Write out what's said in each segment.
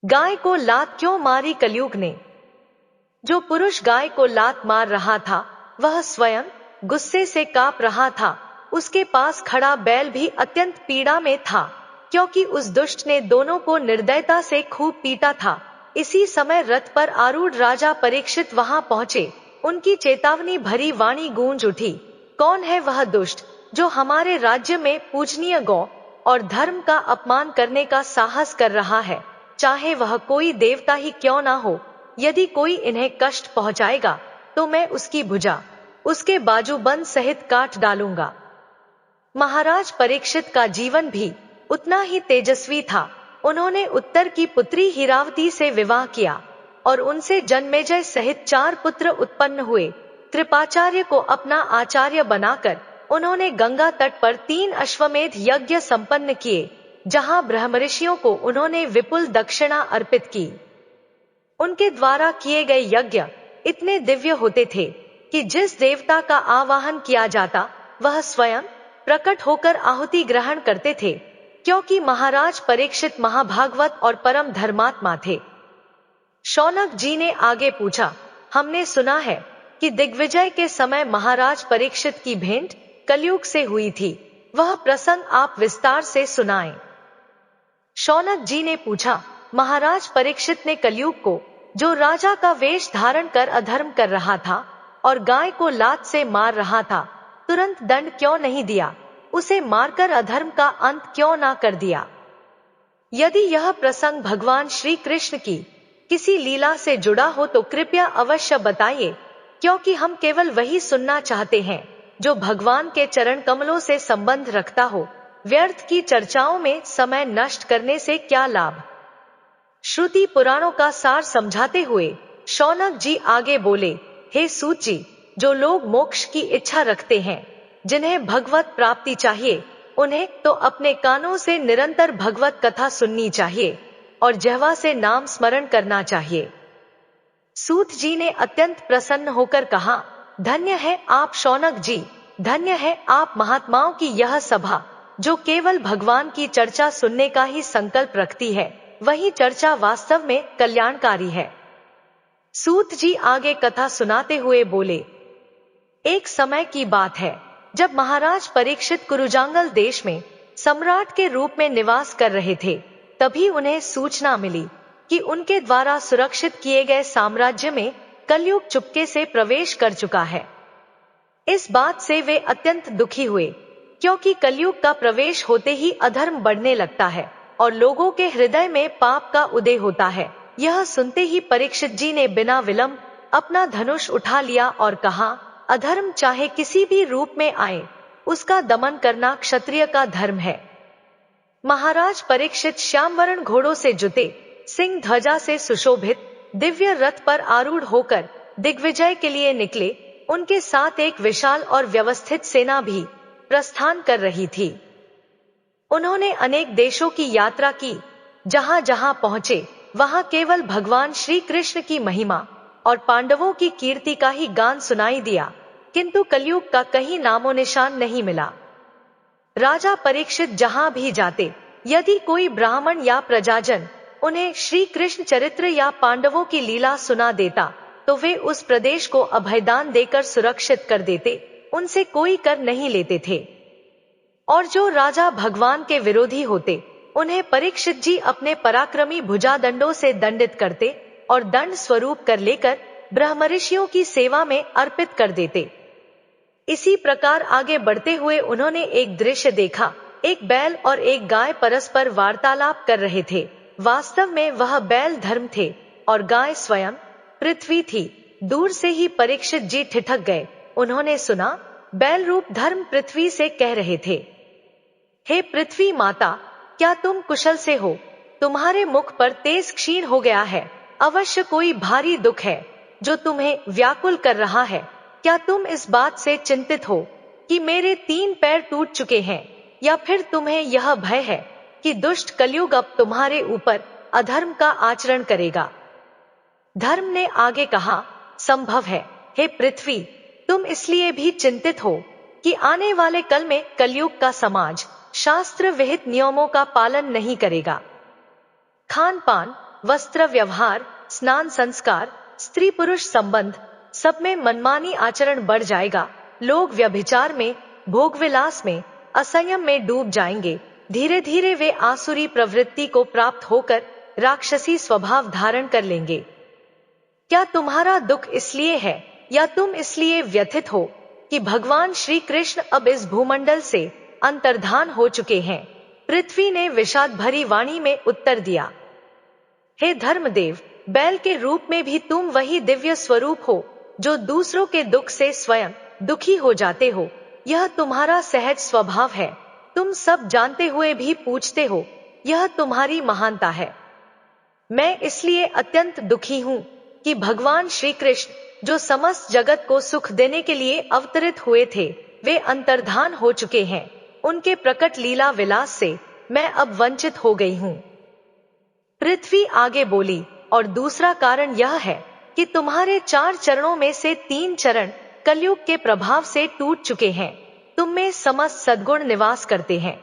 गाय को लात क्यों मारी कलयुग ने? जो पुरुष गाय को लात मार रहा था वह स्वयं गुस्से से कांप रहा था। उसके पास खड़ा बैल भी अत्यंत पीड़ा में था, क्योंकि उस दुष्ट ने दोनों को निर्दयता से खूब पीटा था। इसी समय रथ पर आरूढ़ राजा परीक्षित वहां पहुंचे। उनकी चेतावनी भरी वाणी गूंज उठी, कौन है वह दुष्ट जो हमारे राज्य में पूजनीय गौ और धर्म का अपमान करने का साहस कर रहा है? चाहे वह कोई देवता ही क्यों ना हो, यदि कोई इन्हें कष्ट पहुंचाएगा तो मैं उसकी भुजा उसके बाजूबंद सहित काट डालूंगा। महाराज परीक्षित का जीवन भी उतना ही तेजस्वी था। उन्होंने उत्तर की पुत्री हीरावती से विवाह किया और उनसे जन्मेजय सहित 4 पुत्र उत्पन्न हुए। कृपाचार्य को अपना आचार्य बनाकर उन्होंने गंगा तट पर 3 अश्वमेध यज्ञ संपन्न किए, जहां ब्रह्मर्षियों को उन्होंने विपुल दक्षिणा अर्पित की। उनके द्वारा किए गए यज्ञ इतने दिव्य होते थे कि जिस देवता का आवाहन किया जाता वह स्वयं प्रकट होकर आहुति ग्रहण करते थे, क्योंकि महाराज परीक्षित महाभागवत और परम धर्मात्मा थे। शौनक जी ने आगे पूछा, हमने सुना है कि दिग्विजय के समय महाराज परीक्षित की भेंट कलयुग से हुई थी, वह प्रसंग आप विस्तार से सुनाएं। शौनक जी ने पूछा, महाराज परीक्षित ने कलयुग को, जो राजा का वेश धारण कर अधर्म कर रहा था और गाय को लात से मार रहा था, तुरंत दंड क्यों नहीं दिया? उसे मारकर अधर्म का अंत क्यों ना कर दिया? यदि यह प्रसंग भगवान श्री कृष्ण की किसी लीला से जुड़ा हो तो कृपया अवश्य बताइए, क्योंकि हम केवल वही सुनना चाहते हैं जो भगवान के चरण कमलों से संबंध रखता हो। व्यर्थ की चर्चाओं में समय नष्ट करने से क्या लाभ? श्रुति पुराणों का सार समझाते हुए शौनक जी आगे बोले, हे सूत जी, जो लोग मोक्ष की इच्छा रखते हैं, जिन्हें भगवत प्राप्ति चाहिए, उन्हें तो अपने कानों से निरंतर भगवत कथा सुननी चाहिए और जिह्वा से नाम स्मरण करना चाहिए। सूत जी ने अत्यंत प्रसन्न होकर कहा, धन्य है आप शौनक जी, धन्य है आप महात्माओं की यह सभा, जो केवल भगवान की चर्चा सुनने का ही संकल्प रखती है। वही चर्चा वास्तव में कल्याणकारी है। सूत जी आगे कथा सुनाते हुए बोले, एक समय की बात है जब महाराज परीक्षित कुरुजांगल देश में सम्राट के रूप में निवास कर रहे थे। तभी उन्हें सूचना मिली कि उनके द्वारा सुरक्षित किए गए साम्राज्य में कलयुग चुपके से प्रवेश कर चुका है। इस बात से वे अत्यंत दुखी हुए, क्योंकि कलयुग का प्रवेश होते ही अधर्म बढ़ने लगता है और लोगों के हृदय में पाप का उदय होता है। यह सुनते ही परीक्षित जी ने बिना विलंब अपना धनुष उठा लिया और कहा, अधर्म चाहे किसी भी रूप में आए, उसका दमन करना क्षत्रिय का धर्म है। महाराज परीक्षित श्यामवर्ण घोड़ों से जुते, सिंह ध्वजा से सुशोभित दिव्य रथ पर आरूढ़ होकर दिग्विजय के लिए निकले। उनके साथ एक विशाल और व्यवस्थित सेना भी प्रस्थान कर रही थी। उन्होंने अनेक देशों की यात्रा की। जहां जहां पहुंचे वहां केवल भगवान श्री कृष्ण की महिमा और पांडवों की कीर्ति का ही गान सुनाई दिया, किंतु कलयुग का कहीं नामो निशान नहीं मिला। राजा परीक्षित जहां भी जाते, यदि कोई ब्राह्मण या प्रजाजन उन्हें श्री कृष्ण चरित्र या पांडवों की लीला सुना देता, तो वे उस प्रदेश को अभयदान देकर सुरक्षित कर देते, उनसे कोई कर नहीं लेते थे। और जो राजा भगवान के विरोधी होते, उन्हें परीक्षित जी अपने पराक्रमी भुजादंडों से दंडित करते और दंड स्वरूप कर लेकर ब्रह्मर्षियों की सेवा में अर्पित कर देते। इसी प्रकार आगे बढ़ते हुए उन्होंने एक दृश्य देखा। एक बैल और एक गाय परस्पर वार्तालाप कर रहे थे। वास्तव में वह बैल धर्म थे और गाय स्वयं पृथ्वी थी। दूर से ही परीक्षित जी ठिठक गए। उन्होंने सुना, बैल रूप धर्म पृथ्वी से कह रहे थे, हे पृथ्वी माता, क्या तुम कुशल से हो? तुम्हारे मुख पर तेज क्षीण हो गया है। अवश्य कोई भारी दुख है जो तुम्हें व्याकुल कर रहा है। क्या तुम इस बात से चिंतित हो कि मेरे 3 पैर टूट चुके हैं, या फिर तुम्हें यह भय है कि दुष्ट कलयुग अब तुम्हारे ऊपर अधर्म का आचरण करेगा? धर्म ने आगे कहा, संभव है हे पृथ्वी, तुम इसलिए भी चिंतित हो कि आने वाले कल में कलयुग का समाज शास्त्र विहित नियमों का पालन नहीं करेगा। खान पान, वस्त्र व्यवहार, स्नान संस्कार, स्त्री पुरुष संबंध, सब में मनमानी आचरण बढ़ जाएगा। लोग व्यभिचार में, भोगविलास में, असंयम में डूब जाएंगे। धीरे धीरे वे आसुरी प्रवृत्ति को प्राप्त होकर राक्षसी स्वभाव धारण कर लेंगे। क्या तुम्हारा दुख इसलिए है या तुम इसलिए व्यथित हो कि भगवान श्री कृष्ण अब इस भूमंडल से अंतर्धान हो चुके हैं? पृथ्वी ने विषाद भरी वाणी में उत्तर दिया, हे धर्मदेव, बैल के रूप में भी तुम वही दिव्य स्वरूप हो जो दूसरों के दुख से स्वयं दुखी हो जाते हो। यह तुम्हारा सहज स्वभाव है। तुम सब जानते हुए भी पूछते हो, यह तुम्हारी महानता है। मैं इसलिए अत्यंत दुखी हूं कि भगवान श्री कृष्ण, जो समस्त जगत को सुख देने के लिए अवतरित हुए थे, वे अंतर्धान हो चुके हैं। उनके प्रकट लीला विलास से मैं अब वंचित हो गई हूं। पृथ्वी आगे बोली, और दूसरा कारण यह है कि तुम्हारे 4 चरणों में से 3 चरण कलयुग के प्रभाव से टूट चुके हैं। तुम में समस्त सद्गुण निवास करते हैं।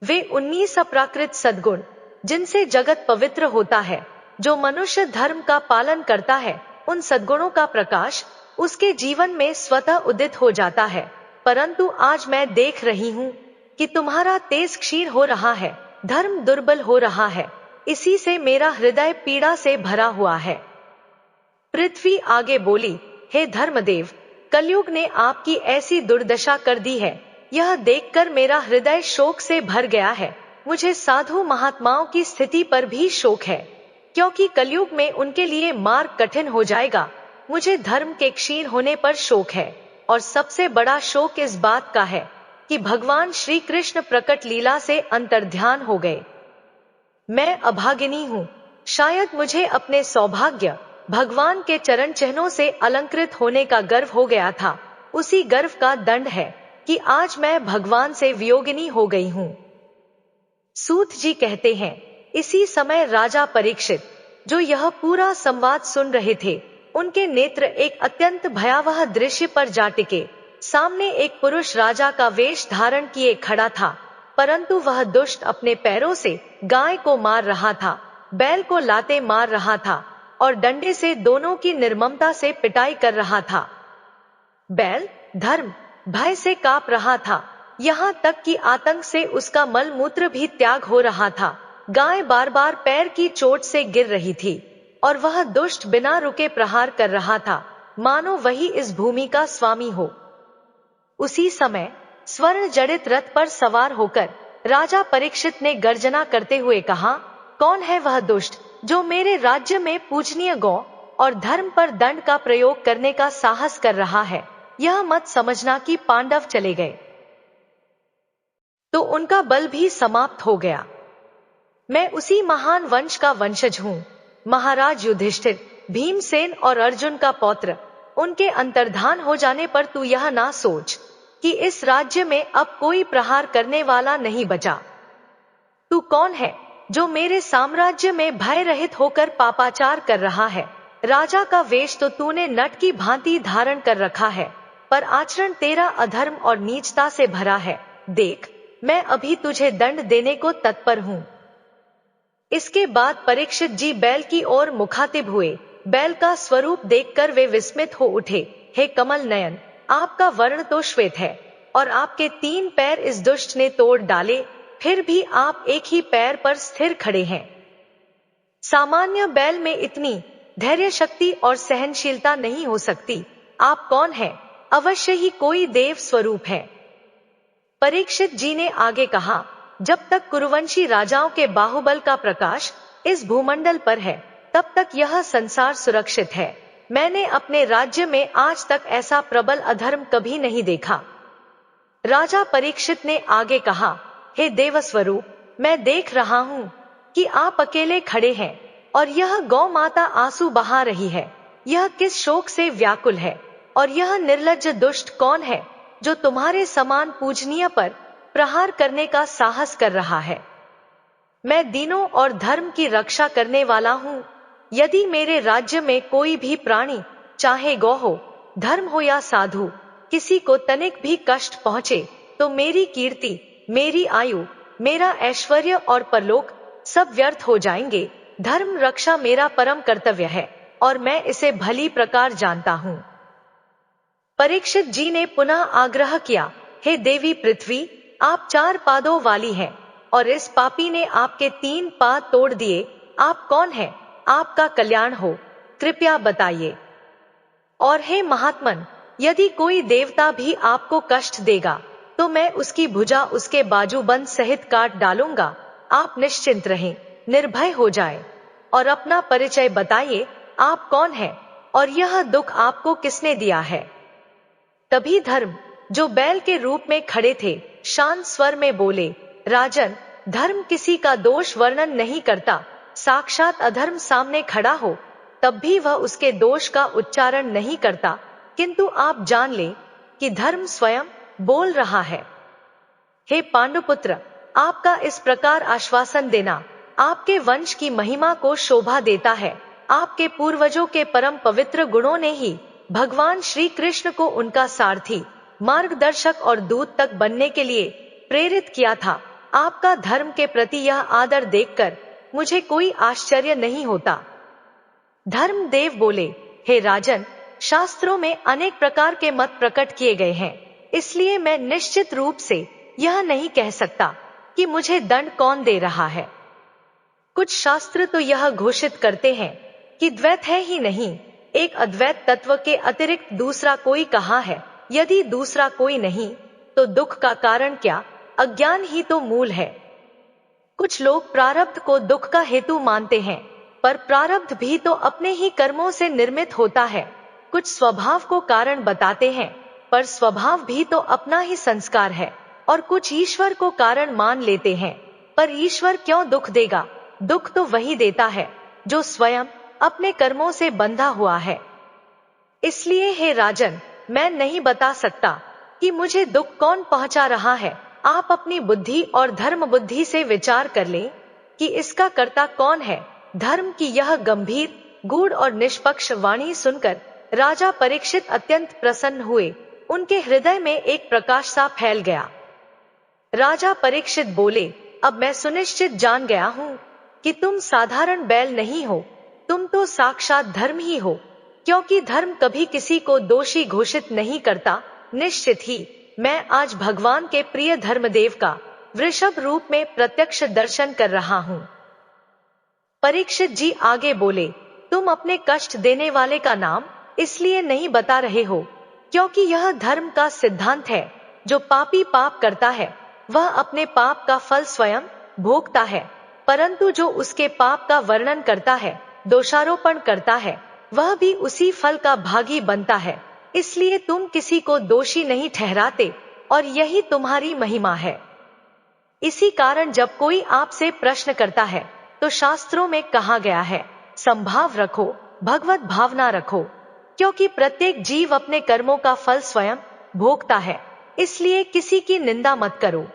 वे 19 अप्राकृत सद्गुण, जिनसे जगत पवित्र होता है, जो मनुष्य धर्म का पालन करता है, उन सद्गुणों का प्रकाश उसके जीवन में स्वतः उदित हो जाता है। परंतु आज मैं देख रही हूं कि तुम्हारा तेज क्षीण हो रहा है, धर्म दुर्बल हो रहा है। इसी से मेरा हृदय पीड़ा से भरा हुआ है। पृथ्वी आगे बोली, हे धर्मदेव, कलयुग ने आपकी ऐसी दुर्दशा कर दी है, यह देखकर मेरा हृदय शोक से भर गया है। मुझे साधु महात्माओं की स्थिति पर भी शोक है, क्योंकि कलयुग में उनके लिए मार्ग कठिन हो जाएगा। मुझे धर्म के क्षीण होने पर शोक है, और सबसे बड़ा शोक इस बात का है कि भगवान श्री कृष्ण प्रकट लीला से अंतर्ध्यान हो गए। मैं अभागिनी हूँ। शायद मुझे अपने सौभाग्य, भगवान के चरण चिन्हों से अलंकृत होने का गर्व हो गया था। उसी गर्व का दंड है कि आज मैं भगवान से वियोगिनी हो गई हूँ। सूत जी कहते हैं, इसी समय राजा परीक्षित, जो यह पूरा संवाद सुन रहे थे, उनके नेत्र एक अत्यंत भयावह दृश्य पर जा टिके। सामने एक पुरुष राजा का वेश धारण किए खड़ा था, परंतु वह दुष्ट अपने पैरों से गाय को मार रहा था, बैल को लाते मार रहा था और डंडे से दोनों की निर्ममता से पिटाई कर रहा था। बैल धर्म भय से कांप रहा था, यहाँ तक कि आतंक से उसका मल मूत्र भी त्याग हो रहा था। गाय बार बार पैर की चोट से गिर रही थी और वह दुष्ट बिना रुके प्रहार कर रहा था, मानो वही इस भूमि का स्वामी हो। उसी समय स्वर्ण जड़ित रथ पर सवार होकर राजा परीक्षित ने गर्जना करते हुए कहा, कौन है वह दुष्ट जो मेरे राज्य में पूजनीय गौ और धर्म पर दंड का प्रयोग करने का साहस कर रहा है? यह मत समझना कि पांडव चले गए तो उनका बल भी समाप्त हो गया। मैं उसी महान वंश का वंशज हूँ। महाराज युधिष्ठिर, भीमसेन और अर्जुन का पौत्र, उनके अंतर्धान हो जाने पर तू यह ना सोच कि इस राज्य में अब कोई प्रहार करने वाला नहीं बचा। तू कौन है जो मेरे साम्राज्य में भय रहित होकर पापाचार कर रहा है? राजा का वेश तो तूने नट की भांति धारण कर रखा है, पर आचरण तेरा अधर्म और नीचता से भरा है। देख, मैं अभी तुझे दंड देने को तत्पर हूँ। इसके बाद परीक्षित जी बैल की ओर मुखातिब हुए। बैल का स्वरूप देखकर वे विस्मित हो उठे। हे कमल नयन, आपका वर्ण तो श्वेत है और आपके 3 पैर इस दुष्ट ने तोड़ डाले, फिर भी आप एक ही पैर पर स्थिर खड़े हैं। सामान्य बैल में इतनी धैर्य शक्ति और सहनशीलता नहीं हो सकती। आप कौन हैं? अवश्य ही कोई देव स्वरूप है। परीक्षित जी ने आगे कहा, जब तक कुरुवंशी राजाओं के बाहुबल का प्रकाश इस भूमंडल पर है, तब तक यह संसार सुरक्षित है। मैंने अपने राज्य में आज तक ऐसा प्रबल अधर्म कभी नहीं देखा। राजा परीक्षित ने आगे कहा, हे देवस्वरूप, मैं देख रहा हूँ कि आप अकेले खड़े हैं और यह गौ माता आंसू बहा रही है। यह किस शोक से व्याकुल है? और यह निर्लज्ज दुष्ट कौन है जो तुम्हारे समान पूजनीय पर प्रहार करने का साहस कर रहा है? मैं दीनों और धर्म की रक्षा करने वाला हूँ। यदि मेरे राज्य में कोई भी प्राणी, चाहे गौ हो, धर्म हो या साधु, किसी को तनिक भी कष्ट पहुंचे, तो मेरी कीर्ति, मेरी आयु, मेरा ऐश्वर्य और परलोक सब व्यर्थ हो जाएंगे। धर्म रक्षा मेरा परम कर्तव्य है और मैं इसे भली प्रकार जानता हूँ। परीक्षित जी ने पुनः आग्रह किया, हे देवी पृथ्वी, आप 4 पादों वाली हैं और इस पापी ने आपके 3 पाद तोड़ दिए। आप कौन हैं? आपका कल्याण हो, कृपया बताइए। और हे महात्मन, यदि कोई देवता भी आपको कष्ट देगा तो मैं उसकी भुजा उसके बाजूबंद सहित काट डालूंगा। आप निश्चिंत रहें, निर्भय हो जाए और अपना परिचय बताइए, आप कौन हैं और यह दुख आपको किसने दिया है। तभी धर्म, जो बैल के रूप में खड़े थे, शांत स्वर में बोले, राजन, धर्म किसी का दोष वर्णन नहीं करता। साक्षात अधर्म सामने खड़ा हो तब भी वह उसके दोष का उच्चारण नहीं करता, किंतु आप जान ले कि धर्म स्वयं बोल रहा है। हे पांडुपुत्र, आपका इस प्रकार आश्वासन देना आपके वंश की महिमा को शोभा देता है। आपके पूर्वजों के परम पवित्र गुणों ने ही भगवान श्री कृष्ण को उनका सारथी, मार्गदर्शक और दूत तक बनने के लिए प्रेरित किया था। आपका धर्म के प्रति यह आदर देखकर मुझे कोई आश्चर्य नहीं होता। धर्मदेव बोले, हे राजन, शास्त्रों में अनेक प्रकार के मत प्रकट किए गए हैं, इसलिए मैं निश्चित रूप से यह नहीं कह सकता कि मुझे दंड कौन दे रहा है। कुछ शास्त्र तो यह घोषित करते हैं कि द्वैत है ही नहीं, एक अद्वैत तत्व के अतिरिक्त दूसरा कोई कहाँ है। यदि दूसरा कोई नहीं तो दुख का कारण क्या? अज्ञान ही तो मूल है। कुछ लोग प्रारब्ध को दुख का हेतु मानते हैं, पर प्रारब्ध भी तो अपने ही कर्मों से निर्मित होता है। कुछ स्वभाव को कारण बताते हैं, पर स्वभाव भी तो अपना ही संस्कार है। और कुछ ईश्वर को कारण मान लेते हैं, पर ईश्वर क्यों दुख देगा? दुख तो वही देता है जो स्वयं अपने कर्मों से बंधा हुआ है। इसलिए हे राजन, मैं नहीं बता सकता कि मुझे दुख कौन पहुंचा रहा है। आप अपनी बुद्धि और धर्म बुद्धि से विचार कर लें कि इसका कर्ता कौन है। धर्म की यह गंभीर, गूढ़ और निष्पक्ष वाणी सुनकर राजा परीक्षित अत्यंत प्रसन्न हुए। उनके हृदय में एक प्रकाश सा फैल गया। राजा परीक्षित बोले, अब मैं सुनिश्चित जान गया हूँ कि तुम साधारण बैल नहीं हो, तुम तो साक्षात धर्म ही हो, क्योंकि धर्म कभी किसी को दोषी घोषित नहीं करता। निश्चित ही मैं आज भगवान के प्रिय धर्मदेव का वृषभ रूप में प्रत्यक्ष दर्शन कर रहा हूँ। परीक्षित जी आगे बोले, तुम अपने कष्ट देने वाले का नाम इसलिए नहीं बता रहे हो क्योंकि यह धर्म का सिद्धांत है, जो पापी पाप करता है वह अपने पाप का फल स्वयं भोगता है, परंतु जो उसके पाप का वर्णन करता है, दोषारोपण करता है, वह भी उसी फल का भागी बनता है। इसलिए तुम किसी को दोषी नहीं ठहराते और यही तुम्हारी महिमा है। इसी कारण जब कोई आपसे प्रश्न करता है तो शास्त्रों में कहा गया है, संभाव रखो, भगवत भावना रखो, क्योंकि प्रत्येक जीव अपने कर्मों का फल स्वयं भोगता है, इसलिए किसी की निंदा मत करो।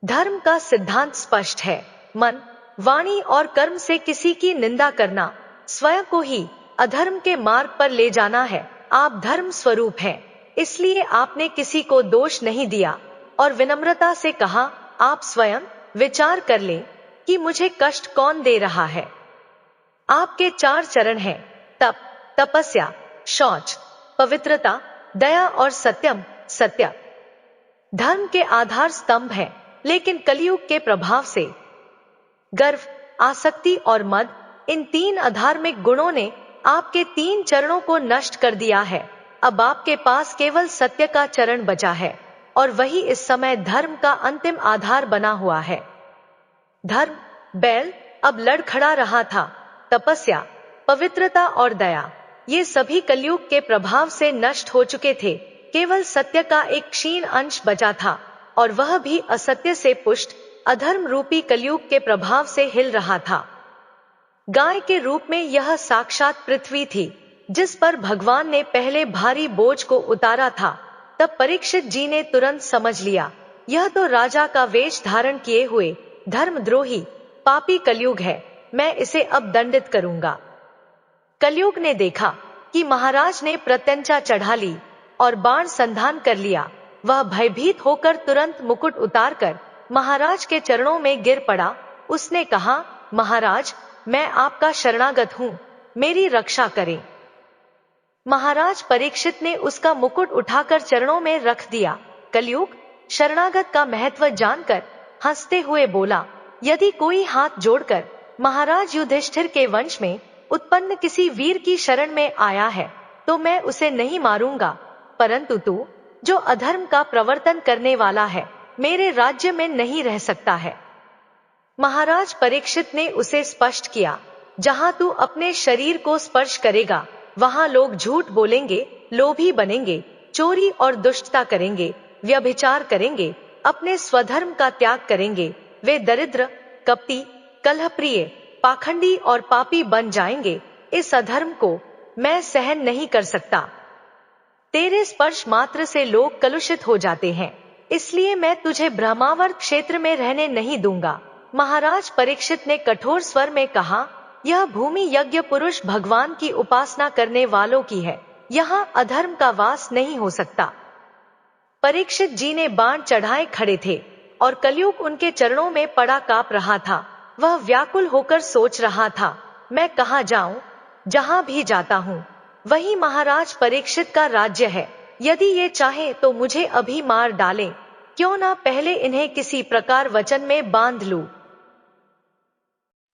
धर्म का सिद्धांत स्पष्ट है, मन, वाणी और कर्म से किसी की निंदा करना स्वयं को ही अधर्म के मार्ग पर ले जाना है। आप धर्म स्वरूप हैं, इसलिए आपने किसी को दोष नहीं दिया और विनम्रता से कहा, आप स्वयं विचार कर लें कि मुझे कष्ट कौन दे रहा है। आपके 4 चरण हैं, तप, तपस्या, शौच, पवित्रता, दया और सत्यम, सत्य। धर्म के आधार स्तंभ हैं, लेकिन कलयुग के प्रभाव से गर्व, आसक्ति और मद, इन 3 अधार्मिक गुणों ने आपके 3 चरणों को नष्ट कर दिया है। अब आपके पास केवल सत्य का चरण बचा है और वही इस समय धर्म का अंतिम आधार बना हुआ है। धर्म, बैल, अब लड़खड़ा रहा था। तपस्या, पवित्रता और दया, ये सभी कलयुग के प्रभाव से नष्ट हो चुके थे। केवल सत्य का एक क्षीण अंश बचा था और वह भी असत्य से पुष्ट अधर्म रूपी कलयुग के प्रभाव से हिल रहा था। गाय के रूप में यह साक्षात पृथ्वी थी, जिस पर भगवान ने पहले भारी बोझ को उतारा था। तब परीक्षित जी ने तुरंत समझ लिया, यह तो राजा का वेश धारण किए हुए धर्मद्रोही पापी कलयुग है, मैं इसे अब दंडित करूंगा। कलयुग ने देखा कि महाराज ने प्रत्यंचा चढ़ा ली और बाण संधान कर लिया। वह भयभीत होकर तुरंत मुकुट उतारकर महाराज के चरणों में गिर पड़ा। उसने कहा, महाराज, मैं आपका शरणागत हूँ, मेरी रक्षा करें। महाराज परीक्षित ने उसका मुकुट उठाकर चरणों में रख दिया। कलयुग शरणागत का महत्व जानकर हंसते हुए बोला, यदि कोई हाथ जोड़कर महाराज युधिष्ठिर के वंश में उत्पन्न किसी वीर की शरण में आया है तो मैं उसे नहीं मारूंगा, परंतु तू जो अधर्म का प्रवर्तन करने वाला है मेरे राज्य में नहीं रह सकता है। महाराज परीक्षित ने उसे स्पष्ट किया, जहां तू अपने शरीर को स्पर्श करेगा वहां लोग झूठ बोलेंगे, लोभी बनेंगे, चोरी और दुष्टता करेंगे, व्यभिचार करेंगे, अपने स्वधर्म का त्याग करेंगे, वे दरिद्र, कपटी, कलहप्रिय, पाखंडी और पापी बन जाएंगे। इस अधर्म को मैं सहन नहीं कर सकता। तेरे स्पर्श मात्र से लोग कलुषित हो जाते हैं, इसलिए मैं तुझे ब्रह्मावर्त क्षेत्र में रहने नहीं दूंगा। महाराज परीक्षित ने कठोर स्वर में कहा, यह भूमि यज्ञ पुरुष भगवान की उपासना करने वालों की है, यहाँ अधर्म का वास नहीं हो सकता। परीक्षित जी ने बाण चढ़ाए खड़े थे और कलयुग उनके चरणों में पड़ा कांप रहा था। वह व्याकुल होकर सोच रहा था, मैं कहाँ जाऊं? जहां भी जाता हूँ वही महाराज परीक्षित का राज्य है। यदि ये चाहे तो मुझे अभी मार डालें, क्यों ना पहले इन्हें किसी प्रकार वचन में बांध लूं।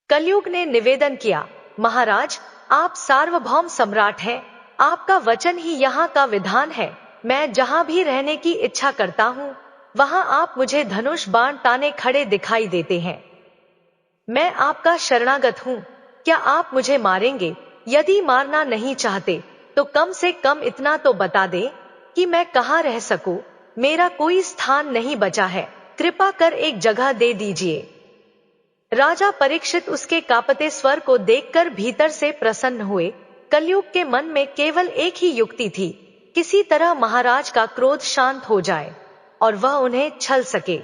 कलयुग ने निवेदन किया, महाराज आप सार्वभौम सम्राट हैं, आपका वचन ही यहाँ का विधान है। मैं जहां भी रहने की इच्छा करता हूँ वहां आप मुझे धनुष बाण ताने खड़े दिखाई देते हैं। मैं आपका शरणागत हूँ, क्या आप मुझे मारेंगे? यदि मारना नहीं चाहते तो कम से कम इतना तो बता दे कि मैं कहाँ रह सकूं। मेरा कोई स्थान नहीं बचा है, कृपा कर एक जगह दे दीजिए। राजा परीक्षित उसके कांपते स्वर को देखकर भीतर से प्रसन्न हुए। कलयुग के मन में केवल एक ही युक्ति थी, किसी तरह महाराज का क्रोध शांत हो जाए और वह उन्हें छल सके।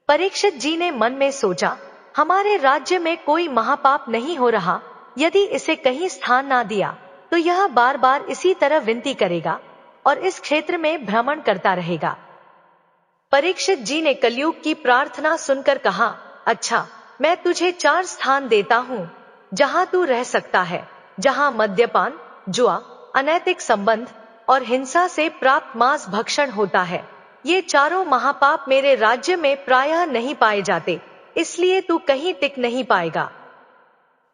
परीक्षित जी ने मन में सोचा, हमारे राज्य में कोई महापाप नहीं हो रहा, यदि इसे कहीं स्थान ना दिया तो यह बार बार इसी तरह विनती करेगा और इस क्षेत्र में भ्रमण करता रहेगा। परीक्षित जी ने कलयुग की प्रार्थना सुनकर कहा, अच्छा, मैं तुझे 4 स्थान देता हूँ जहां तू रह सकता है, जहां मद्यपान, जुआ, अनैतिक संबंध और हिंसा से प्राप्त मांस भक्षण होता है। ये चारों महापाप मेरे राज्य में प्रायः नहीं पाए जाते, इसलिए तू कहीं टिक नहीं पाएगा।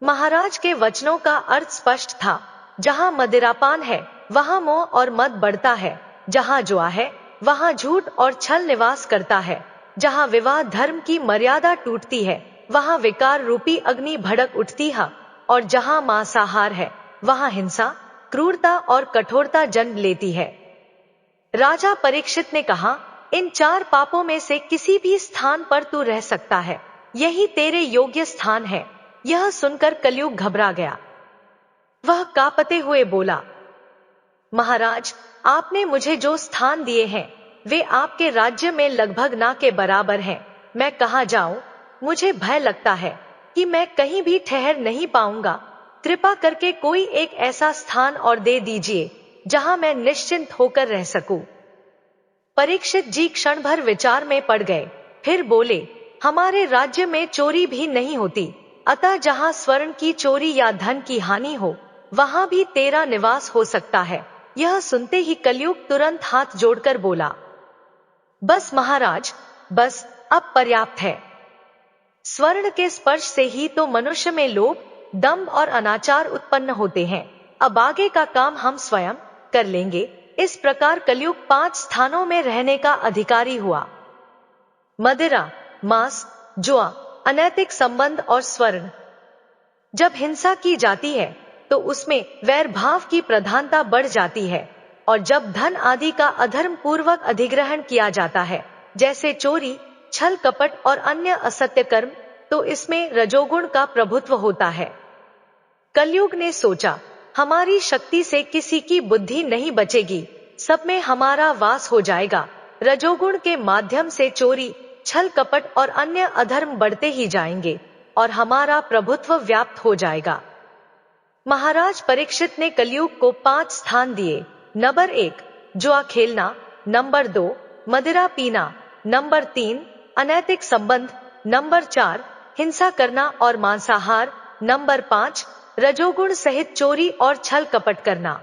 महाराज के वचनों का अर्थ स्पष्ट था, जहां मदिरापान है वहां मोह और मद बढ़ता है, जहां जुआ है वहां झूठ और छल निवास करता है, जहां विवाह धर्म की मर्यादा टूटती है वहां विकार रूपी अग्नि भड़क उठती है, और जहां मांसाहार है वहां हिंसा, क्रूरता और कठोरता जन्म लेती है। राजा परीक्षित ने कहा, इन 4 पापों में से किसी भी स्थान पर तू रह सकता है, यही तेरे योग्य स्थान है। यह सुनकर कलयुग घबरा गया। वह कांपते हुए बोला, महाराज आपने मुझे जो स्थान दिए हैं वे आपके राज्य में लगभग ना के बराबर हैं। मैं कहाँ जाऊं? मुझे भय लगता है कि मैं कहीं भी ठहर नहीं पाऊंगा। कृपा करके कोई एक ऐसा स्थान और दे दीजिए जहां मैं निश्चिंत होकर रह सकूं। परीक्षित जी क्षण भर विचार में पड़ गए, फिर बोले, हमारे राज्य में चोरी भी नहीं होती, अतः जहां स्वर्ण की चोरी या धन की हानि हो वहां भी तेरा निवास हो सकता है। यह सुनते ही कलयुग तुरंत हाथ जोड़कर बोला, बस महाराज, बस, अब पर्याप्त है। स्वर्ण के स्पर्श से ही तो मनुष्य में लोभ, दंभ और अनाचार उत्पन्न होते हैं। अब आगे का काम हम स्वयं कर लेंगे। इस प्रकार कलयुग 5 स्थानों में रहने का अधिकारी हुआ। मदिरा, मांस, जुआ, अनैतिक संबंध और स्वर्ण। जब हिंसा की जाती है तो उसमें वैर भाव की प्रधानता बढ़ जाती है, और जब धन आदि का अधर्म पूर्वक अधिग्रहण किया जाता है, जैसे चोरी, छल कपट और अन्य असत्य कर्म, तो इसमें रजोगुण का प्रभुत्व होता है। कलयुग ने सोचा, हमारी शक्ति से किसी की बुद्धि नहीं बचेगी, सब में हमारा वास हो जाएगा। रजोगुण के माध्यम से चोरी, छल कपट और अन्य अधर्म बढ़ते ही जाएंगे और हमारा प्रभुत्व व्याप्त हो जाएगा। महाराज परीक्षित ने कलयुग को 5 स्थान दिए। नंबर 1, जुआ खेलना। नंबर 2, मदिरा पीना। नंबर 3, अनैतिक संबंध। नंबर 4, हिंसा करना और मांसाहार। नंबर 5, रजोगुण सहित चोरी और छल कपट करना।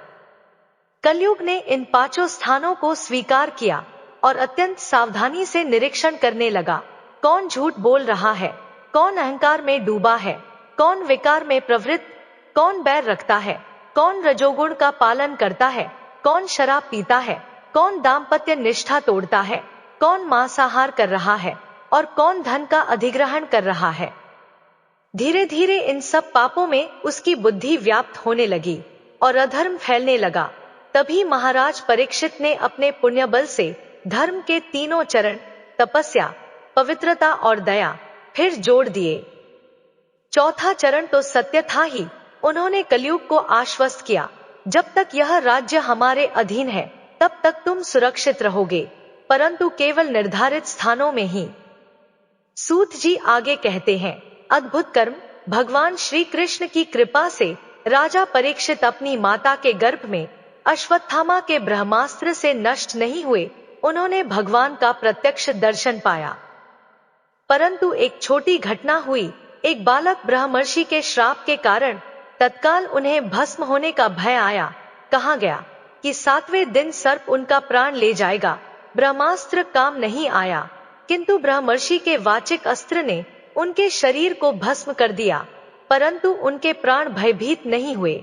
कलयुग ने इन 5 स्थानों को स्वीकार किया और अत्यंत सावधानी से निरीक्षण करने लगा। कौन झूठ बोल रहा है, कौन अहंकार में डूबा है, कौन विकार में प्रवृत्त, कौन बैर रखता है, कौन रजोगुण का पालन करता है, कौन शराब पीता है, कौन दाम्पत्य निष्ठा तोड़ता है, कौन मांसाहार कर रहा है और कौन धन का अधिग्रहण कर रहा है। धीरे धीरे इन सब पापों में उसकी बुद्धि व्याप्त होने लगी और अधर्म फैलने लगा। तभी महाराज परीक्षित ने अपने पुण्य बल से धर्म के 3 चरण, तपस्या, पवित्रता और दया, फिर जोड़ दिए। चौथा चरण तो सत्य था ही। उन्होंने कलयुग को आश्वस्त किया, जब तक यह राज्य हमारे अधीन है तब तक तुम सुरक्षित रहोगे, परंतु केवल निर्धारित स्थानों में ही। सूत जी आगे कहते हैं, अद्भुत कर्म। भगवान श्री कृष्ण की कृपा से राजा परीक्षित अपनी माता के गर्भ में अश्वत्थामा के ब्रह्मास्त्र से नष्ट नहीं हुए। उन्होंने भगवान का प्रत्यक्ष दर्शन पाया। परंतु एक छोटी घटना हुई। एक बालक ब्रह्मर्षि के श्राप के कारण तत्काल उन्हें भस्म होने का भय आया। कहा गया कि 7वें दिन सर्प उनका प्राण ले जाएगा। ब्रह्मास्त्र काम नहीं आया, किंतु ब्रह्मर्षि के वाचिक अस्त्र ने उनके शरीर को भस्म कर दिया, परंतु उनके प्राण भयभीत नहीं हुए।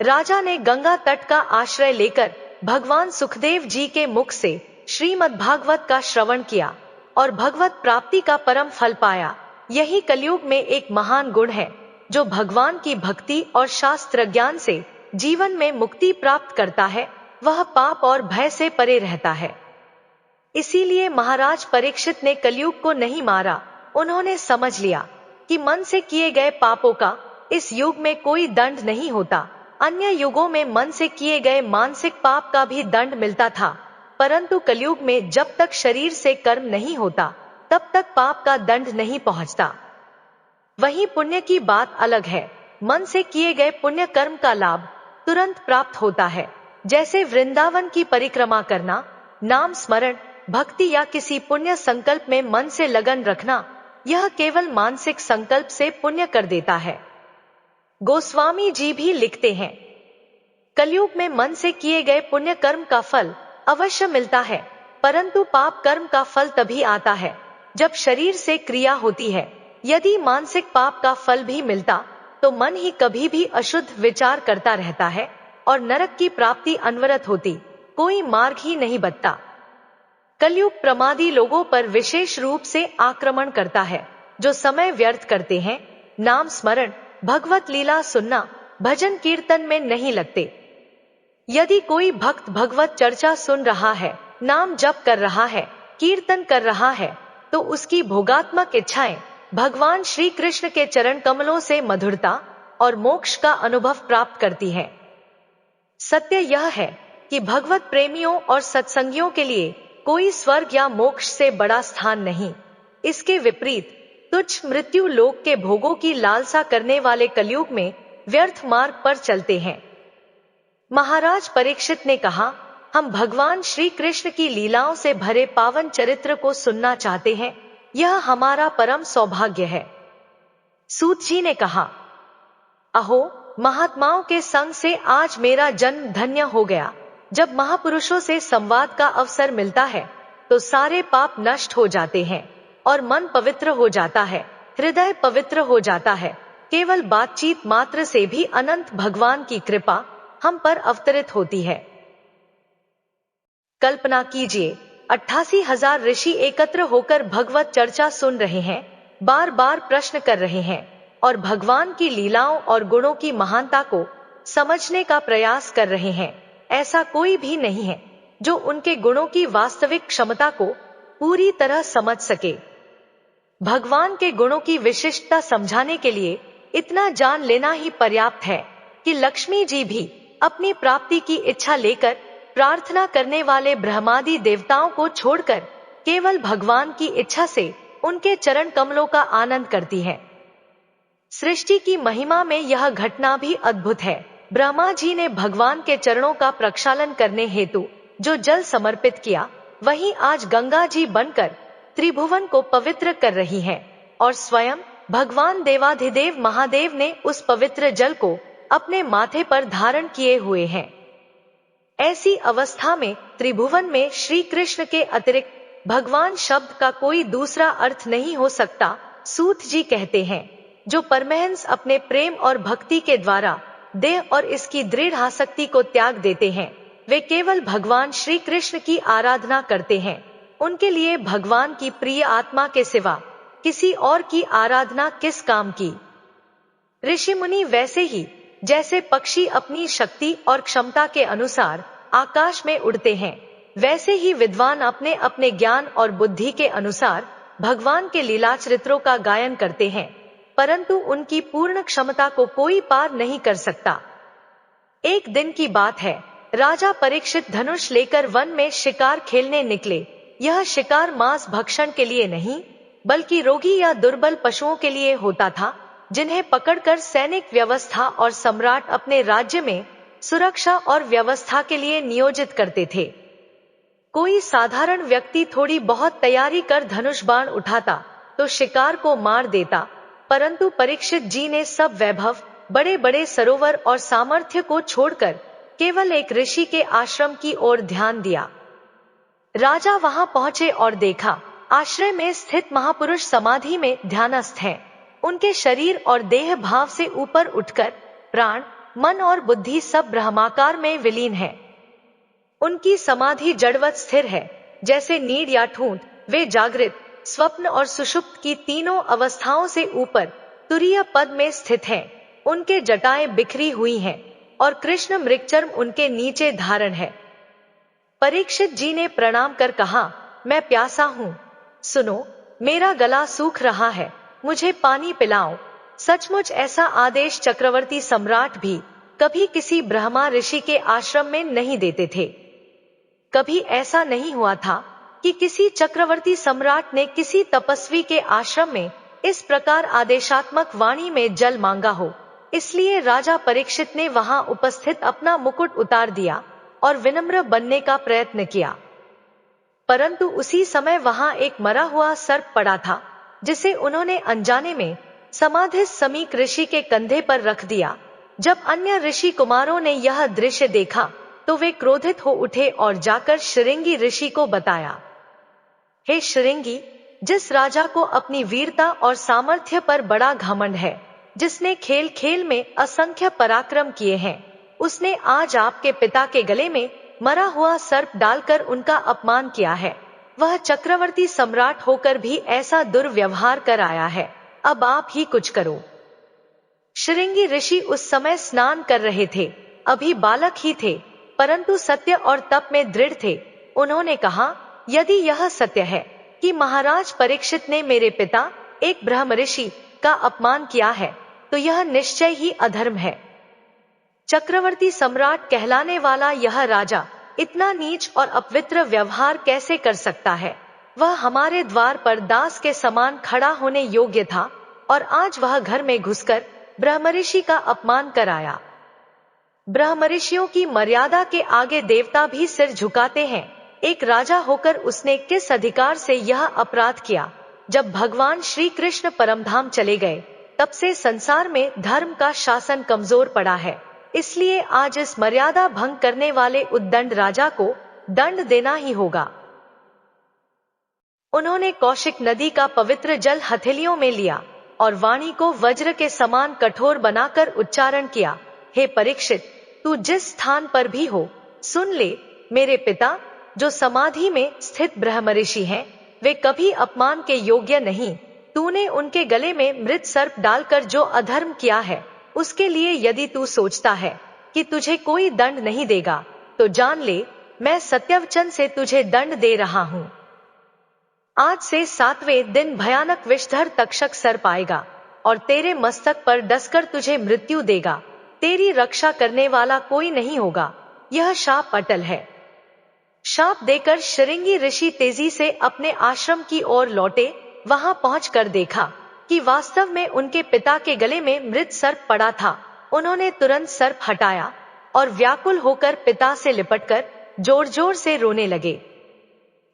राजा ने गंगा तट का आश्रय लेकर भगवान सुखदेव जी के मुख से श्रीमद् भागवत का श्रवण किया और भगवत प्राप्ति का परम फल पाया। यही कलयुग में एक महान गुण है। जो भगवान की भक्ति और शास्त्र ज्ञान से जीवन में मुक्ति प्राप्त करता है, वह पाप और भय से परे रहता है। इसीलिए महाराज परीक्षित ने कलयुग को नहीं मारा। उन्होंने समझ लिया कि मन से किए गए पापों का इस युग में कोई दंड नहीं होता। अन्य युगों में मन से किए गए मानसिक पाप का भी दंड मिलता था, परंतु कलयुग में जब तक शरीर से कर्म नहीं होता तब तक पाप का दंड नहीं पहुंचता। वहीं पुण्य की बात अलग है। मन से किए गए पुण्य कर्म का लाभ तुरंत प्राप्त होता है। जैसे वृंदावन की परिक्रमा करना, नाम स्मरण, भक्ति या किसी पुण्य संकल्प में मन से लगन रखना, यह केवल मानसिक संकल्प से पुण्य कर देता है। गोस्वामी जी भी लिखते हैं, कलयुग में मन से किए गए पुण्य कर्म का फल अवश्य मिलता है, परंतु पाप कर्म का फल तभी आता है जब शरीर से क्रिया होती है। यदि मानसिक पाप का फल भी मिलता तो मन ही कभी भी अशुद्ध विचार करता रहता है और नरक की प्राप्ति अनवरत होती, कोई मार्ग ही नहीं बचता। कलयुग प्रमादी लोगों पर विशेष रूप से आक्रमण करता है, जो समय व्यर्थ करते हैं, नाम स्मरण, भगवत लीला सुनना, भजन कीर्तन में नहीं लगते। यदि कोई भक्त भगवत चर्चा सुन रहा है, नाम जप कर रहा है, कीर्तन कर रहा है, तो उसकी भोगात्मक इच्छाएं भगवान श्री कृष्ण के चरण कमलों से मधुरता और मोक्ष का अनुभव प्राप्त करती हैं। सत्य यह है कि भगवत प्रेमियों और सत्संगियों के लिए कोई स्वर्ग या मोक्ष से बड़ा स्थान नहीं। इसके विपरीत तुच्छ मृत्यु लोक के भोगों की लालसा करने वाले कलयुग में व्यर्थ मार्ग पर चलते हैं। महाराज परीक्षित ने कहा, हम भगवान श्री कृष्ण की लीलाओं से भरे पावन चरित्र को सुनना चाहते हैं। यह हमारा परम सौभाग्य है। सूत जी ने कहा, अहो, महात्माओं के संग से आज मेरा जन्म धन्य हो गया। जब महापुरुषों से संवाद का अवसर मिलता है तो सारे पाप नष्ट हो जाते हैं और मन पवित्र हो जाता है, हृदय पवित्र हो जाता है। केवल बातचीत मात्र से भी अनंत भगवान की कृपा हम पर अवतरित होती है। कल्पना कीजिए, 88,000 ऋषि एकत्र होकर भगवत चर्चा सुन रहे हैं, बार बार प्रश्न कर रहे हैं और भगवान की लीलाओं और गुणों की महानता को समझने का प्रयास कर रहे हैं। ऐसा कोई भी नहीं है जो उनके गुणों की वास्तविक क्षमता को पूरी तरह समझ सके। भगवान के गुणों की विशिष्टता समझाने के लिए इतना जान लेना ही पर्याप्त है कि लक्ष्मी जी भी अपनी प्राप्ति की इच्छा लेकर प्रार्थना करने वाले ब्रह्मादि देवताओं को छोड़कर केवल भगवान की इच्छा से उनके चरण कमलों का आनंद करती हैं। सृष्टि की महिमा में यह घटना भी अद्भुत है। ब्रह्मा जी ने भगवान के चरणों का प्रक्षालन करने हेतु जो जल समर्पित किया, वही आज गंगा जी बनकर त्रिभुवन को पवित्र कर रही है और स्वयं भगवान देवाधिदेव महादेव ने उस पवित्र जल को अपने माथे पर धारण किए हुए हैं। ऐसी अवस्था में त्रिभुवन में श्री कृष्ण के अतिरिक्त भगवान शब्द का कोई दूसरा अर्थ नहीं हो सकता। सूत जी कहते हैं, जो परमहंस अपने प्रेम और भक्ति के द्वारा देह और इसकी दृढ़ आसक्ति को त्याग देते हैं, वे केवल भगवान श्री कृष्ण की आराधना करते हैं। उनके लिए भगवान की प्रिय आत्मा के सिवा किसी और की आराधना किस काम की। ऋषि मुनि वैसे ही जैसे पक्षी अपनी शक्ति और क्षमता के अनुसार आकाश में उड़ते हैं, वैसे ही विद्वान अपने अपने ज्ञान और बुद्धि के अनुसार भगवान के लीला चरित्रों का गायन करते हैं, परंतु उनकी पूर्ण क्षमता को कोई पार नहीं कर सकता। एक दिन की बात है, राजा परीक्षित धनुष लेकर वन में शिकार खेलने निकले। यह शिकार मांस भक्षण के लिए नहीं, बल्कि रोगी या दुर्बल पशुओं के लिए होता था, जिन्हें पकड़कर सैनिक व्यवस्था और सम्राट अपने राज्य में सुरक्षा और व्यवस्था के लिए नियोजित करते थे। कोई साधारण व्यक्ति थोड़ी बहुत तैयारी कर धनुष बाण उठाता तो शिकार को मार देता, परंतु परीक्षित जी ने सब वैभव, बड़े बड़े सरोवर और सामर्थ्य को छोड़कर केवल एक ऋषि के आश्रम की ओर ध्यान दिया। राजा वहां पहुंचे और देखा, आश्रय में स्थित महापुरुष समाधि में ध्यानस्थ हैं। उनके शरीर और देह भाव से ऊपर उठकर प्राण, मन और बुद्धि सब ब्रह्माकार में विलीन है। उनकी समाधि जड़वत स्थिर है, जैसे नीड़ या ठूंठ। वे जागृत, स्वप्न और सुषुप्त की तीनों अवस्थाओं से ऊपर तुरीय पद में स्थित हैं। उनके जटाएं बिखरी हुई हैं और कृष्ण मृगचर्म उनके नीचे धारण है। परीक्षित जी ने प्रणाम कर कहा, मैं प्यासा हूँ, सुनो, मेरा गला सूख रहा है, मुझे पानी पिलाओ। सचमुच ऐसा आदेश चक्रवर्ती सम्राट भी कभी किसी ब्रह्मा ऋषि के आश्रम में नहीं देते थे। कभी ऐसा नहीं हुआ था कि किसी चक्रवर्ती सम्राट ने किसी तपस्वी के आश्रम में इस प्रकार आदेशात्मक वाणी में जल मांगा हो। इसलिए राजा परीक्षित ने वहां उपस्थित अपना मुकुट उतार दिया और विनम्र बनने का प्रयत्न किया, परंतु उसी समय वहां एक मरा हुआ सर्प पड़ा था, जिसे उन्होंने अनजाने में समाधिस्थ समीक ऋषि के कंधे पर रख दिया। जब अन्य ऋषि कुमारों ने यह दृश्य देखा तो वे क्रोधित हो उठे और जाकर श्रृंगी ऋषि को बताया। हे श्रृंगी, जिस राजा को अपनी वीरता और सामर्थ्य पर बड़ा घमंड है, जिसने खेल खेल में असंख्य पराक्रम किए हैं, उसने आज आपके पिता के गले में मरा हुआ सर्प डालकर उनका अपमान किया है। वह चक्रवर्ती सम्राट होकर भी ऐसा दुर्व्यवहार कर आया है। अब आप ही कुछ करो। श्रृंगी ऋषि उस समय स्नान कर रहे थे, अभी बालक ही थे, परंतु सत्य और तप में दृढ़ थे। उन्होंने कहा, यदि यह सत्य है कि महाराज परीक्षित ने मेरे पिता एक ब्रह्म ऋषि का अपमान किया है, तो यह निश्चय ही अधर्म है। चक्रवर्ती सम्राट कहलाने वाला यह राजा इतना नीच और अपवित्र व्यवहार कैसे कर सकता है। वह हमारे द्वार पर दास के समान खड़ा होने योग्य था और आज वह घर में घुसकर ब्रह्मऋषि का अपमान कराया। ब्रह्मऋषियों की मर्यादा के आगे देवता भी सिर झुकाते हैं। एक राजा होकर उसने किस अधिकार से यह अपराध किया। जब भगवान श्री कृष्ण परमधाम चले गए, तब से संसार में धर्म का शासन कमजोर पड़ा है। इसलिए आज इस मर्यादा भंग करने वाले उद्दंड राजा को दंड देना ही होगा। उन्होंने कौशिक नदी का पवित्र जल हथेलियों में लिया और वाणी को वज्र के समान कठोर बनाकर उच्चारण किया, हे परीक्षित, तू जिस स्थान पर भी हो, सुन ले। मेरे पिता जो समाधि में स्थित ब्रह्मऋषि हैं, वे कभी अपमान के योग्य नहीं। तूने उनके गले में मृत सर्प डालकर जो अधर्म किया है, उसके लिए यदि तू सोचता है कि तुझे कोई दंड नहीं देगा, तो जान ले, मैं सत्यवचन से तुझे दंड दे रहा हूं। आज से 7वें दिन भयानक विषधर तक्षक सर्प आएगा और तेरे मस्तक पर डसकर तुझे मृत्यु देगा। तेरी रक्षा करने वाला कोई नहीं होगा। यह शाप अटल है। शाप देकर श्रृंगी ऋषि तेजी से अपने आश्रम की ओर लौटे। वहां पहुंचकर देखा कि वास्तव में उनके पिता के गले में मृत सर्प पड़ा था। उन्होंने तुरंत सर्प हटाया और व्याकुल होकर पिता से लिपटकर जोर जोर से रोने लगे।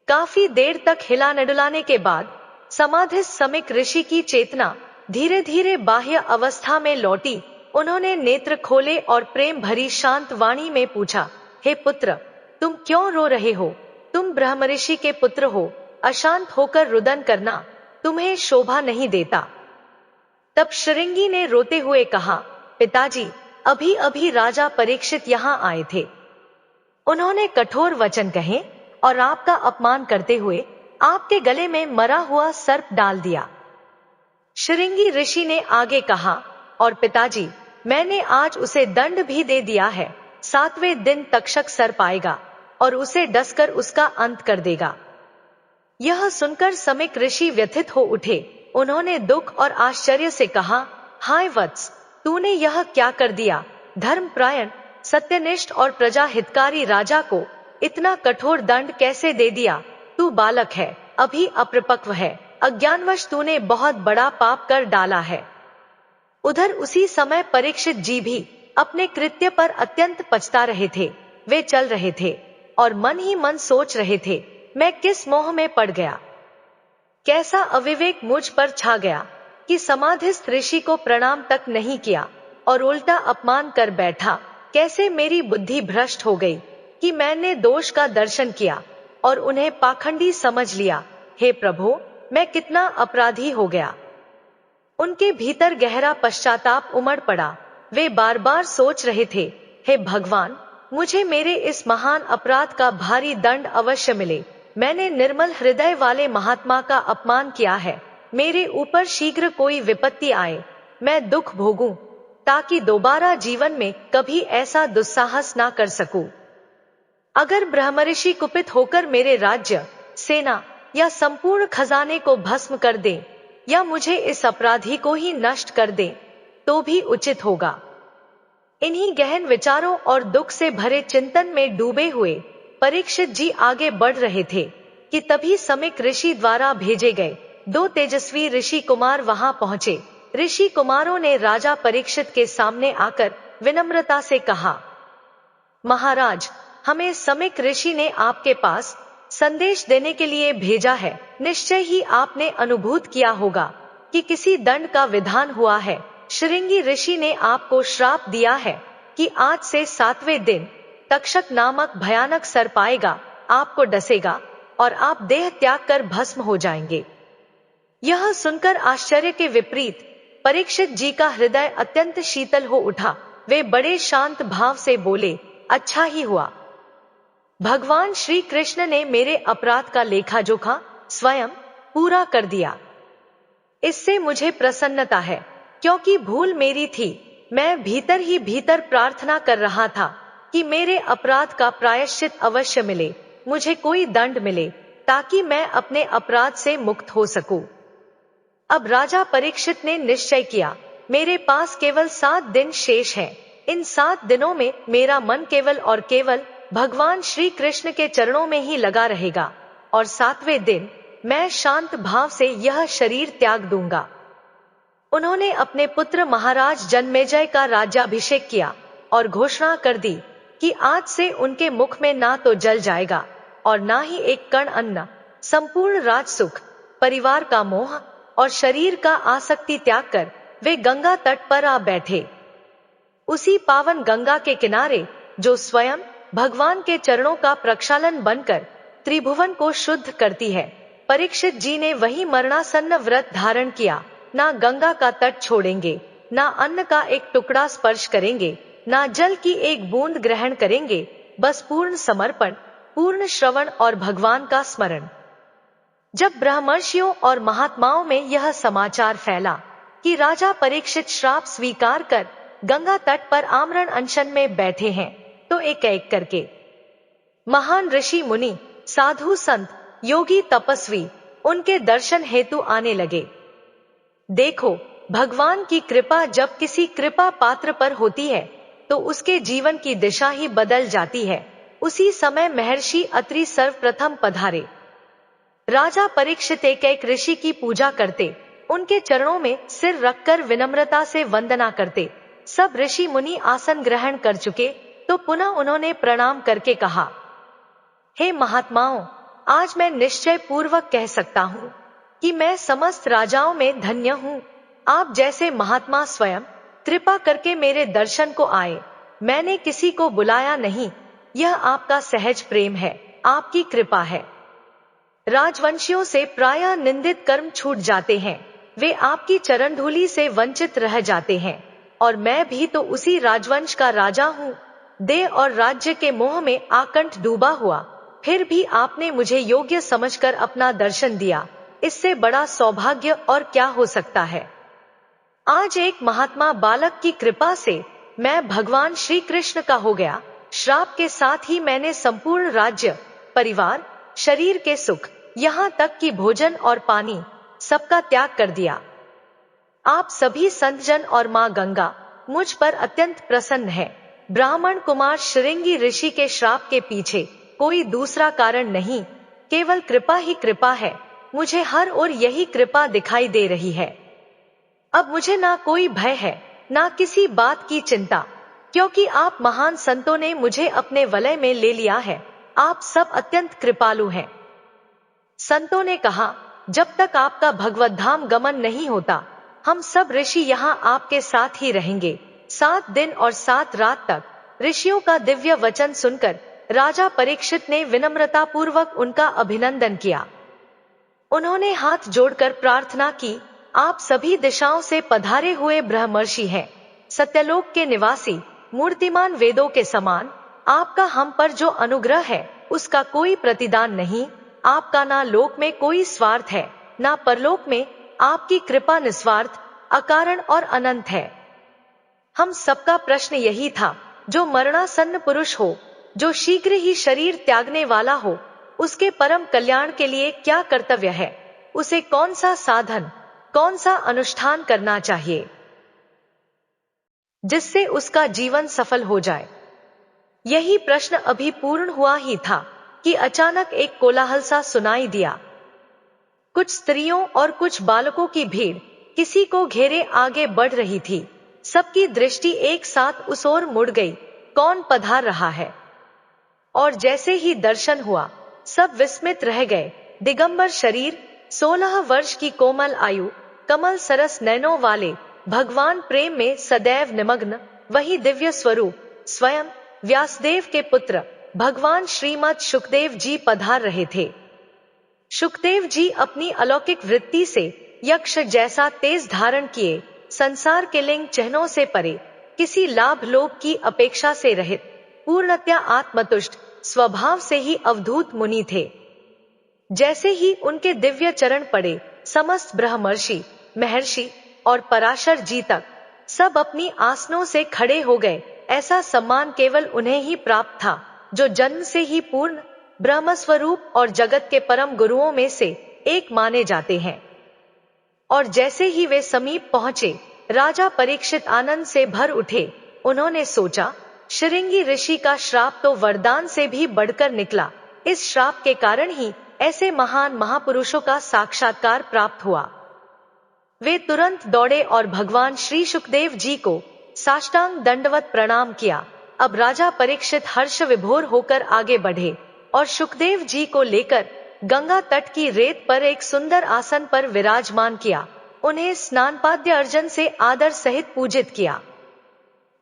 काफी देर तक हिलाने डुलाने के बाद समाधिस्थ समीक ऋषि की चेतना धीरे धीरे बाह्य अवस्था में लौटी। उन्होंने नेत्र खोले और प्रेम भरी शांत वाणी में पूछा, हे पुत्र, तुम क्यों रो रहे हो? तुम ब्रह्मऋषि के पुत्र हो, अशांत होकर रुदन करना तुम्हें शोभा नहीं देता। तब शृंगी ने रोते हुए कहा, पिताजी, अभी अभी राजा परीक्षित यहाँ आए थे। उन्होंने कठोर वचन कहे और आपका अपमान करते हुए आपके गले में मरा हुआ सर्प डाल दिया। शृंगी ऋषि ने आगे कहा, और पिताजी, मैंने आज उसे दंड भी दे दिया है। 7वें दिन तक्षक सर्प आएगा और उसे डसकर उसका अंत कर देगा। यह सुनकर समिक ऋषि व्यथित हो उठे। उन्होंने दुख और आश्चर्य से कहा, हाय वत्स, तूने यह क्या कर दिया? धर्मपरायण, सत्यनिष्ठ और प्रजा हितकारी राजा को इतना कठोर दंड कैसे दे दिया? तू बालक है, अभी अपरिपक्व है, अज्ञानवश तूने बहुत बड़ा पाप कर डाला है। उधर उसी समय परीक्षित जी भी अपने कृत्य पर अत्यंत पछता रहे थे। वे चल रहे थे और मन ही मन सोच रहे थे, मैं किस मोह में पड़ गया, कैसा अविवेक मुझ पर छा गया कि समाधिस्थ ऋषि को प्रणाम तक नहीं किया और उल्टा अपमान कर बैठा। कैसे मेरी बुद्धि भ्रष्ट हो गई कि मैंने दोष का दर्शन किया और उन्हें पाखंडी समझ लिया। हे प्रभु, मैं कितना अपराधी हो गया। उनके भीतर गहरा पश्चाताप उमड़ पड़ा। वे बार बार सोच रहे थे, हे भगवान, मुझे मेरे इस महान अपराध का भारी दंड अवश्य मिले। मैंने निर्मल हृदय वाले महात्मा का अपमान किया है। मेरे ऊपर शीघ्र कोई विपत्ति आए, मैं दुख भोगूं, ताकि दोबारा जीवन में कभी ऐसा दुस्साहस ना कर सकूं। अगर ब्रह्मऋषि कुपित होकर मेरे राज्य, सेना या संपूर्ण खजाने को भस्म कर दें या मुझे इस अपराधी को ही नष्ट कर दें, तो भी उचित होगा। इन्हीं गहन विचारों और दुख से भरे चिंतन में डूबे हुए परीक्षित जी आगे बढ़ रहे थे कि तभी समिक ऋषि द्वारा भेजे गए 2 तेजस्वी ऋषि कुमार वहां पहुंचे। ऋषि कुमारों ने राजा परीक्षित के सामने आकर विनम्रता से कहा, महाराज, हमें समिक ऋषि ने आपके पास संदेश देने के लिए भेजा है। निश्चय ही आपने अनुभूत किया होगा कि किसी दंड का विधान हुआ है। शृंगी ऋषि ने आपको श्राप दिया है कि आज से 7वें दिन तक्षक नामक भयानक सर्प आएगा, आपको डसेगा और आप देह त्याग कर भस्म हो जाएंगे। यह सुनकर आश्चर्य के विपरीत परीक्षित जी का हृदय अत्यंत शीतल हो उठा। वे बड़े शांत भाव से बोले, अच्छा ही हुआ, भगवान श्री कृष्ण ने मेरे अपराध का लेखा जोखा स्वयं पूरा कर दिया। इससे मुझे प्रसन्नता है, क्योंकि भूल मेरी थी। मैं भीतर ही भीतर प्रार्थना कर रहा था कि मेरे अपराध का प्रायश्चित अवश्य मिले, मुझे कोई दंड मिले, ताकि मैं अपने अपराध से मुक्त हो सकूं। अब राजा परीक्षित ने निश्चय किया, मेरे पास केवल 7 दिन शेष है। इन 7 दिनों में मेरा मन केवल और केवल भगवान श्री कृष्ण के चरणों में ही लगा रहेगा और 7वें दिन मैं शांत भाव से यह शरीर त्याग दूंगा। उन्होंने अपने पुत्र महाराज जन्मेजय का राज्याभिषेक किया और घोषणा कर दी कि आज से उनके मुख में ना तो जल जाएगा और ना ही एक कण अन्न। संपूर्ण राजसुख, परिवार का मोह और शरीर का आसक्ति त्याग कर वे गंगा तट पर आ बैठे। उसी पावन गंगा के किनारे, जो स्वयं भगवान के चरणों का प्रक्षालन बनकर त्रिभुवन को शुद्ध करती है, परीक्षित जी ने वही मरणासन्न व्रत धारण किया। ना गंगा का तट छोड़ेंगे, ना अन्न का एक टुकड़ा स्पर्श करेंगे, ना जल की एक बूंद ग्रहण करेंगे, बस पूर्ण समर्पण, पूर्ण श्रवण और भगवान का स्मरण। जब ब्रह्मर्षियों और महात्माओं में यह समाचार फैला कि राजा परीक्षित श्राप स्वीकार कर गंगा तट पर आमरण अनशन में बैठे हैं, तो एक एक करके महान ऋषि मुनि, साधु संत, योगी तपस्वी उनके दर्शन हेतु आने लगे। देखो, भगवान की कृपा जब किसी कृपा पात्र पर होती है तो उसके जीवन की दिशा ही बदल जाती है। उसी समय महर्षि अत्रि सर्वप्रथम पधारे। राजा परीक्षित एक एक ऋषि की पूजा करते, उनके चरणों में सिर रखकर विनम्रता से वंदना करते। सब ऋषि मुनि आसन ग्रहण कर चुके तो पुनः उन्होंने प्रणाम करके कहा, हे महात्माओं, आज मैं निश्चय पूर्वक कह सकता हूँ कि मैं समस्त राजाओं में धन्य हूँ। आप जैसे महात्मा स्वयं कृपा करके मेरे दर्शन को आए। मैंने किसी को बुलाया नहीं, यह आपका सहज प्रेम है, आपकी कृपा है। राजवंशियों से प्रायः निंदित कर्म छूट जाते हैं, वे आपकी चरण धूलि से वंचित रह जाते हैं, और मैं भी तो उसी राजवंश का राजा हूँ। देह और राज्य के मोह में आकंठ डूबा हुआ, फिर भी आपने मुझे योग्य समझकर अपना दर्शन दिया, इससे बड़ा सौभाग्य और क्या हो सकता है। आज एक महात्मा बालक की कृपा से मैं भगवान श्री कृष्ण का हो गया। श्राप के साथ ही मैंने संपूर्ण राज्य, परिवार, शरीर के सुख, यहाँ तक कि भोजन और पानी, सबका त्याग कर दिया। आप सभी संतजन और माँ गंगा मुझ पर अत्यंत प्रसन्न है। ब्राह्मण कुमार श्रृंगी ऋषि के श्राप के पीछे कोई दूसरा कारण नहीं, केवल कृपा ही कृपा है। मुझे हर ओर यही कृपा दिखाई दे रही है। अब मुझे ना कोई भय है, ना किसी बात की चिंता, क्योंकि आप महान संतों ने मुझे अपने वलय में ले लिया है। आप सब अत्यंत कृपालु हैं। संतों ने कहा, जब तक आपका भगवत धाम गमन नहीं होता, हम सब ऋषि यहाँ आपके साथ ही रहेंगे। 7 दिन और 7 रात तक ऋषियों का दिव्य वचन सुनकर राजा परीक्षित ने विनम्रता पूर्वक उनका अभिनंदन किया। उन्होंने हाथ जोड़कर प्रार्थना की, आप सभी दिशाओं से पधारे हुए ब्रह्मर्षि हैं, सत्यलोक के निवासी, मूर्तिमान वेदों के समान। आपका हम पर जो अनुग्रह है उसका कोई प्रतिदान नहीं। आपका ना लोक में कोई स्वार्थ है, ना परलोक में। आपकी कृपा निस्वार्थ, अकारण और अनंत है। हम सबका प्रश्न यही था, जो मरणासन्न पुरुष हो, जो शीघ्र ही शरीर त्यागने वाला हो, उसके परम कल्याण के लिए क्या कर्तव्य है, उसे कौन सा साधन, कौन सा अनुष्ठान करना चाहिए, जिससे उसका जीवन सफल हो जाए। यही प्रश्न अभी पूर्ण हुआ ही था कि अचानक एक कोलाहल सा सुनाई दिया। कुछ स्त्रियों और कुछ बालकों की भीड़ किसी को घेरे आगे बढ़ रही थी। सबकी दृष्टि एक साथ उस ओर मुड़ गई, कौन पधार रहा है। और जैसे ही दर्शन हुआ, सब विस्मित रह गए। दिगंबर शरीर, 16 वर्ष की कोमल आयु, कमल सरस नैनों वाले, भगवान प्रेम में सदैव निमग्न, वही दिव्य स्वरूप, स्वयं व्यासदेव के पुत्र भगवान श्रीमद् शुकदेव जी पधार रहे थे। शुकदेव जी अपनी अलौकिक वृत्ति से यक्ष जैसा तेज धारण किए, संसार के लिंग चिन्हों से परे, किसी लाभ लोभ की अपेक्षा से रहित, पूर्णतया आत्मतुष्ट, स्वभाव से ही अवधूत मुनि थे। जैसे ही उनके दिव्य चरण पड़े, समस्त ब्रह्मर्षि, महर्षि और पराशर जी तक सब अपनी आसनों से खड़े हो गए। ऐसा सम्मान केवल उन्हें ही प्राप्त था, जो जन्म से ही पूर्ण ब्रह्मस्वरूप और जगत के परम गुरुओं में से एक माने जाते हैं। और जैसे ही वे समीप पहुंचे, राजा परीक्षित आनंद से भर उठे। उन्होंने सोचा, श्रृंगी ऋषि का श्राप तो वरदान से भी बढ़कर निकला। इस श्राप के कारण ही ऐसे महान महापुरुषों का साक्षात्कार प्राप्त हुआ। वे तुरंत दौड़े और भगवान श्री शुकदेव जी को साष्टांग दंडवत प्रणाम किया। अब राजा परीक्षित हर्ष विभोर होकर आगे बढ़े और शुकदेव जी को लेकर गंगा तट की रेत पर एक सुंदर आसन पर विराजमान किया। उन्हें स्नानपाद्य अर्जन से आदर सहित पूजित किया।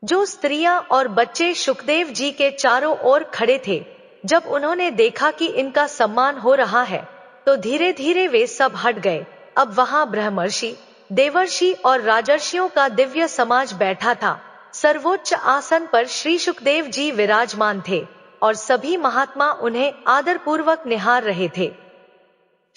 जो स्त्रियां और बच्चे शुकदेव जी के चारों ओर खड़े थे, जब उन्होंने देखा कि इनका सम्मान हो रहा है, तो धीरे धीरे वे सब हट गए। अब वहां ब्रह्मर्षि, देवर्षि और राजर्षियों का दिव्य समाज बैठा था। सर्वोच्च आसन पर श्री शुकदेव जी विराजमान थे और सभी महात्मा उन्हें आदर पूर्वक निहार रहे थे।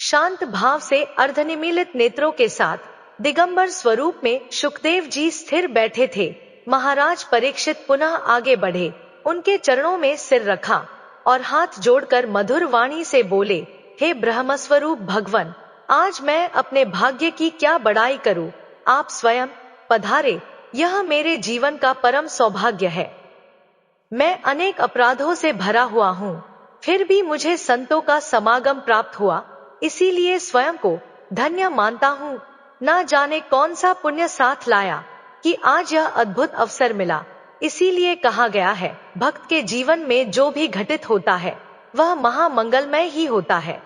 शांत भाव से अर्धनिमीलित नेत्रों के साथ दिगंबर स्वरूप में शुकदेव जी स्थिर बैठे थे। महाराज परीक्षित पुनः आगे बढ़े, उनके चरणों में सिर रखा और हाथ जोड़कर मधुर वाणी से बोले, हे ब्रह्मस्वरूप भगवन, आज मैं अपने भाग्य की क्या बड़ाई करूं। आप स्वयं पधारे, यह मेरे जीवन का परम सौभाग्य है। मैं अनेक अपराधों से भरा हुआ हूँ, फिर भी मुझे संतों का समागम प्राप्त हुआ, इसीलिए स्वयं को धन्य मानता हूँ। ना जाने कौन सा पुण्य साथ लाया कि आज यह अद्भुत अवसर मिला। इसीलिए कहा गया है, भक्त के जीवन में जो भी घटित होता है वह महामंगलमय ही होता है।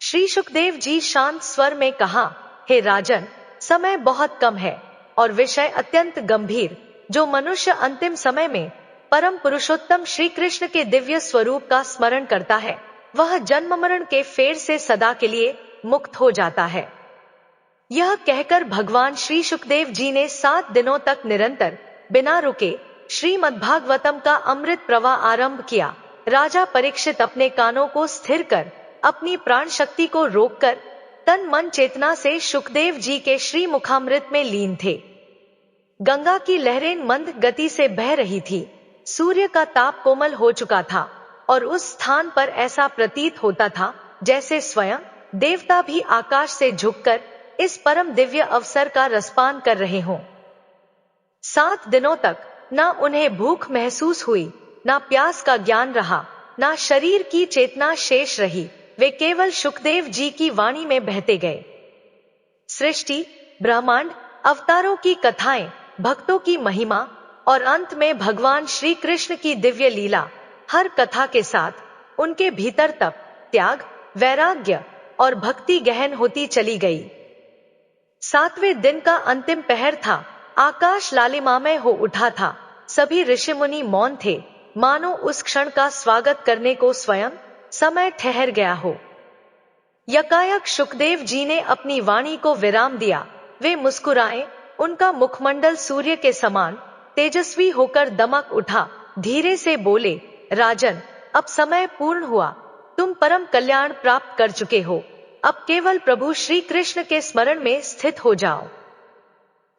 श्री शुकदेव जी शांत स्वर में कहा, हे राजन, समय बहुत कम है और विषय अत्यंत गंभीर। जो मनुष्य अंतिम समय में परम पुरुषोत्तम श्री कृष्ण के दिव्य स्वरूप का स्मरण करता है, वह जन्म मरण के फेर से सदा के लिए मुक्त हो जाता है। यह कहकर भगवान श्री शुकदेव जी ने 7 दिनों तक निरंतर बिना रुके श्रीमद्भागवतम का अमृत प्रवाह आरंभ किया। राजा परीक्षित अपने कानों को स्थिर कर, अपनी प्राण शक्ति को रोककर तन मन चेतना से शुकदेव जी के श्री मुखामृत में लीन थे। गंगा की लहरें मंद गति से बह रही थी। सूर्य का ताप कोमल हो चुका था और उस स्थान पर ऐसा प्रतीत होता था जैसे स्वयं देवता भी आकाश से झुककर इस परम दिव्य अवसर का रसपान कर रहे हों। 7 दिनों तक ना उन्हें भूख महसूस हुई, ना प्यास का ज्ञान रहा, ना शरीर की चेतना शेष रही। वे केवल शुकदेव जी की वाणी में बहते गए। सृष्टि, ब्रह्मांड, अवतारों की कथाएं, भक्तों की महिमा और अंत में भगवान श्री कृष्ण की दिव्य लीला, हर कथा के साथ उनके भीतर तप, त्याग, वैराग्य और भक्ति गहन होती चली गई। 7वें दिन का अंतिम पहर था। आकाश लालिमामय हो उठा था। सभी ऋषि मुनि मौन थे, मानो उस क्षण का स्वागत करने को स्वयं समय ठहर गया हो। यकायक शुकदेव जी ने अपनी वाणी को विराम दिया। वे मुस्कुराए, उनका मुखमंडल सूर्य के समान तेजस्वी होकर दमक उठा। धीरे से बोले, राजन, अब समय पूर्ण हुआ। तुम परम कल्याण प्राप्त कर चुके हो। अब केवल प्रभु श्री कृष्ण के स्मरण में स्थित हो जाओ।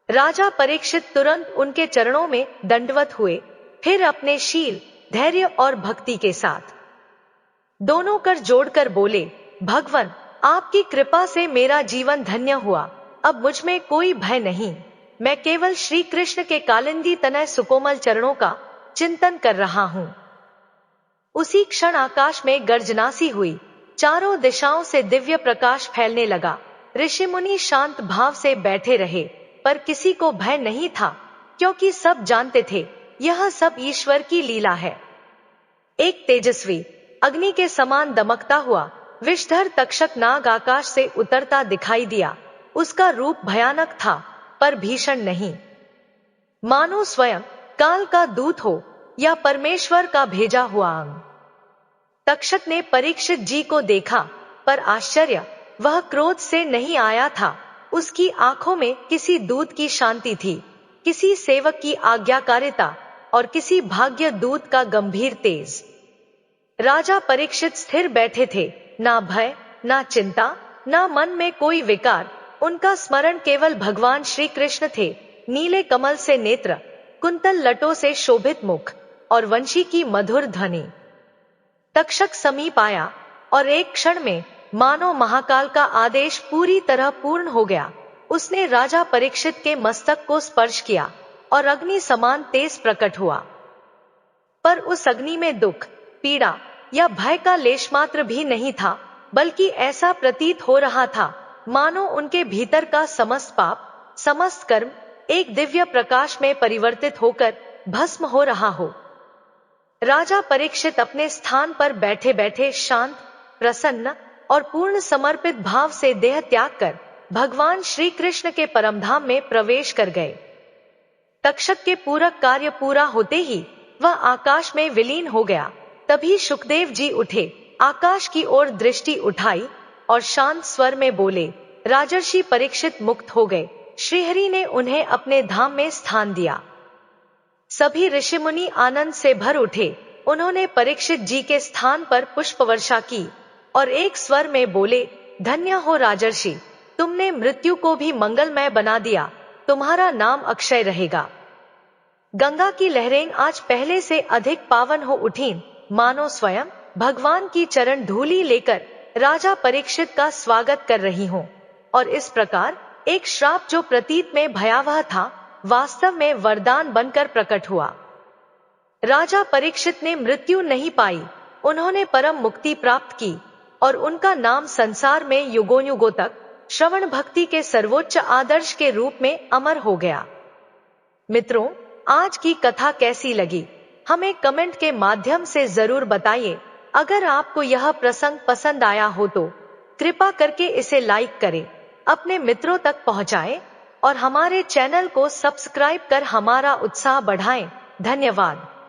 राजा परीक्षित तुरंत उनके चरणों में दंडवत हुए, फिर अपने शील, धैर्य और भक्ति के साथ दोनों कर जोड़कर बोले, भगवन, आपकी कृपा से मेरा जीवन धन्य हुआ। अब मुझ में कोई भय नहीं। मैं केवल श्री कृष्ण के कालिंदी तनय सुकोमल चरणों का चिंतन कर रहा हूं। उसी क्षण आकाश में गर्जनासी हुई। चारों दिशाओं से दिव्य प्रकाश फैलने लगा। ऋषि मुनि शांत भाव से बैठे रहे, पर किसी को भय नहीं था, क्योंकि सब जानते थे यह सब ईश्वर की लीला है। एक तेजस्वी अग्नि के समान दमकता हुआ विषधर तक्षक नाग आकाश से उतरता दिखाई दिया। उसका रूप भयानक था, पर भीषण नहीं। मानो स्वयं काल का दूत हो या परमेश्वर का भेजा हुआ अंग। तक्षक ने परीक्षित जी को देखा, पर आश्चर्य, वह क्रोध से नहीं आया था। उसकी आंखों में किसी दूत की शांति थी, किसी सेवक की आज्ञाकारिता और किसी भाग्य दूत का गंभीर तेज। राजा परीक्षित स्थिर बैठे थे, ना भय, ना चिंता, ना मन में कोई विकार। उनका स्मरण केवल भगवान श्री कृष्ण थे। नीले कमल से नेत्र, कुंतल लटों से शोभित मुख और वंशी की मधुर ध्वनि। तक्षक समीप आया और एक क्षण में मानो महाकाल का आदेश पूरी तरह पूर्ण हो गया। उसने राजा परीक्षित के मस्तक को स्पर्श किया और अग्नि समान तेज प्रकट हुआ। पर उस अग्नि में दुख, पीड़ा या भय का लेशमात्र भी नहीं था, बल्कि ऐसा प्रतीत हो रहा था मानो उनके भीतर का समस्त पाप, समस्त कर्म एक दिव्य प्रकाश में परिवर्तित होकर भस्म हो रहा हो। राजा परीक्षित अपने स्थान पर बैठे बैठे शांत, प्रसन्न और पूर्ण समर्पित भाव से देह त्याग कर भगवान श्री कृष्ण के परमधाम में प्रवेश कर गए। तक्षक के पूरक कार्य पूरा होते ही वह आकाश में विलीन हो गया। तभी शुकदेव जी उठे, आकाश की ओर दृष्टि उठाई और शांत स्वर में बोले, राजर्षि परीक्षित मुक्त हो गए। श्रीहरि ने उन्हें अपने धाम में स्थान दिया। सभी ऋषि मुनि आनंद से भर उठे। उन्होंने परीक्षित जी के स्थान पर पुष्प वर्षा की और एक स्वर में बोले, धन्य हो राजर्षि, तुमने मृत्यु को भी मंगलमय बना दिया। तुम्हारा नाम अक्षय रहेगा। गंगा की लहरें आज पहले से अधिक पावन हो उठीं, मानो स्वयं भगवान की चरण धूलि लेकर राजा परीक्षित का स्वागत कर रही हों। और इस प्रकार एक श्राप जो प्रतीत में भयावह था, वास्तव में वरदान बनकर प्रकट हुआ। राजा परीक्षित ने मृत्यु नहीं पाई, उन्होंने परम मुक्ति प्राप्त की और उनका नाम संसार में युगों युगों तक श्रवण भक्ति के सर्वोच्च आदर्श के रूप में अमर हो गया। मित्रों, आज की कथा कैसी लगी, हमें कमेंट के माध्यम से जरूर बताइए। अगर आपको यह प्रसंग पसंद आया हो तो कृपा करके इसे लाइक करें, अपने मित्रों तक पहुंचाएं और हमारे चैनल को सब्सक्राइब कर हमारा उत्साह बढ़ाएं। धन्यवाद।